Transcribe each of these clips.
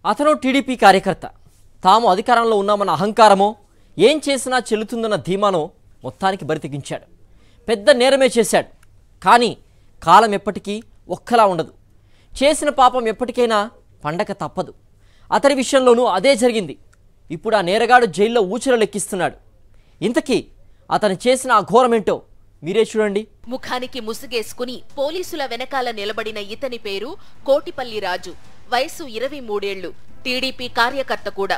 అతను టీడీపీ కార్యకర్త. తాము అధికారంలో ఉన్నామన్న అహంకారమో, ఏం చేసినా చెల్లుతుందన్న ధీమానో మొత్తానికి బరితెగించాడు. పెద్ద నేరమే చేశాడు. కానీ కాలం ఎప్పటికీ ఒక్కలా ఉండదు. చేసిన పాపం ఎప్పటికైనా పండగ తప్పదు. అతని విషయంలోనూ అదే జరిగింది. ఇప్పుడు ఆ నేరగాడు జైల్లో ఊచలు లెక్కిస్తున్నాడు. ఇంతకీ అతను చేసిన ఆ ఘోరమేంటో మీరే చూడండి. ముఖానికి ముసుగేసుకుని పోలీసుల వెనకాల నిలబడిన ఇతని పేరు కోటిపల్లి రాజు. వయసు 23 ఏళ్లు. టీడీపీ కార్యకర్త కూడా.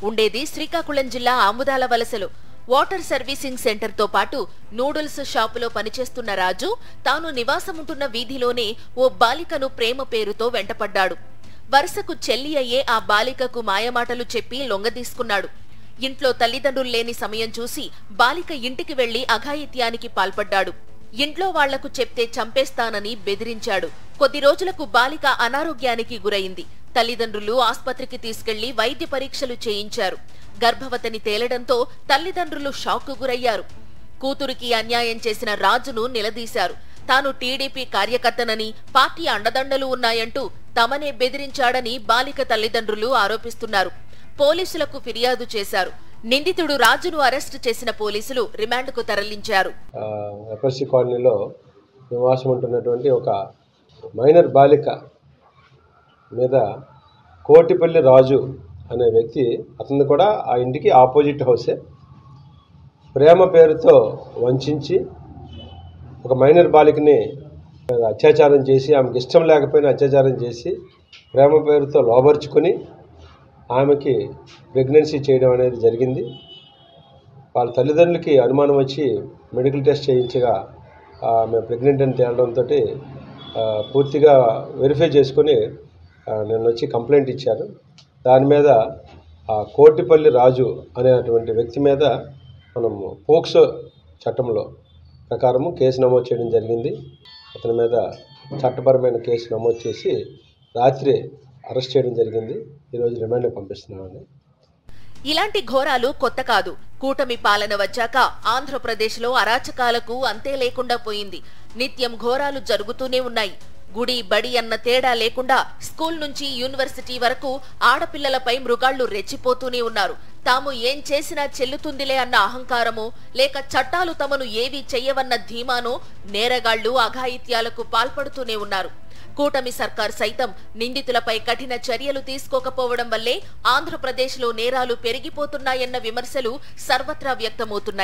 ఉండేది శ్రీకాకుళం జిల్లా ఆముదాల వలసలో. వాటర్ సర్వీసింగ్ సెంటర్తో పాటు నూడిల్స్ షాపులో పనిచేస్తున్న రాజు తాను నివాసముంటున్న వీధిలోనే ఓ బాలికను ప్రేమ పేరుతో వెంటపడ్డాడు. వరుసకు చెల్లి అయ్యే ఆ బాలికకు మాయమాటలు చెప్పి లొంగదీసుకున్నాడు. ఇంట్లో తల్లిదండ్రులు లేని సమయం చూసి బాలిక ఇంటికి వెళ్లి అఘాయిత్యానికి పాల్పడ్డాడు. ఇంట్లో వాళ్లకు చెప్తే చంపేస్తానని బెదిరించాడు. కొద్ది రోజులకు బాలిక అనారోగ్యానికి గురైంది. తల్లిదండ్రులు ఆస్పత్రికి తీసుకెళ్లి వైద్య పరీక్షలు చేయించారు. గర్భవతిని తేలడంతో తల్లిదండ్రులు షాక్కు గురయ్యారు. కూతురికి అన్యాయం చేసిన రాజును నిలదీశారు. తాను టీడీపీ కార్యకర్తనని, పార్టీ అండదండలు ఉన్నాయంటూ తమనే బెదిరించాడని బాలిక తల్లిదండ్రులు ఆరోపిస్తున్నారు. పోలీసులకు ఫిర్యాదు చేశారు. నిందితుడు రాజును అరెస్టు చేసిన పోలీసులు రిమాండ్కు తరలించారు. ఎఫ్ఎస్సి కాలనీలో నివాసం ఉంటున్నటువంటి ఒక మైనర్ బాలిక మీద కోటిపల్లి రాజు అనే వ్యక్తి, అతను కూడా ఆ ఇంటికి ఆపోజిట్ హౌసే, ప్రేమ పేరుతో వంచి ఒక మైనర్ బాలికని అత్యాచారం చేసి, ఆమెకి ఇష్టం లేకపోయినా అత్యాచారం చేసి ప్రేమ పేరుతో లోబర్చుకొని ఆమెకి ప్రెగ్నెన్సీ చేయడం అనేది జరిగింది. వాళ్ళ తల్లిదండ్రులకి అనుమానం వచ్చి మెడికల్ టెస్ట్ చేయించగా ఆమె ప్రెగ్నెంట్ అని తేలడంతో పూర్తిగా వెరిఫై చేసుకొని నిన్న వచ్చి కంప్లైంట్ ఇచ్చారు. దాని మీద కోటిపల్లి రాజు అనేటువంటి వ్యక్తి మీద మనము పోక్సో చట్టంలో ప్రకారము కేసు నమోదు చేయడం జరిగింది. అతని మీద చట్టపరమైన కేసు నమోదు చేసి రాత్రి అరెస్ట్ చేయడం జరిగింది. ఈరోజు రిమాండ్కి పంపిస్తున్నామని. ఇలాంటి ఘోరాలు కొత్త కాదు. కూటమి పాలన వచ్చాక ఆంధ్రప్రదేశ్లో అరాచకాలకు అంతే లేకుండా పోయింది. నిత్యం ఘోరాలు జరుగుతూనే ఉన్నాయి. గుడి బడి అన్న తేడా లేకుండా స్కూల్ నుంచి యూనివర్సిటీ వరకు ఆడపిల్లలపై మృగాళ్లు రెచ్చిపోతూనే ఉన్నారు. తాము ఏం చేసినా చెల్లుతుందిలే అన్న అహంకారమో, లేక చట్టాలు తమను ఏవీ చెయ్యవన్న ధీమానో నేరగాళ్లు అఘాయిత్యాలకు పాల్పడుతూనే ఉన్నారు. కూటమి సర్కార్ సైతం నిందితులపై కఠిన చర్యలు తీసుకోకపోవడం వల్లే ఆంధ్రప్రదేశ్లో నేరాలు పెరిగిపోతున్నాయన్న విమర్శలు సర్వత్రా వ్యక్తమవుతున్నాయి.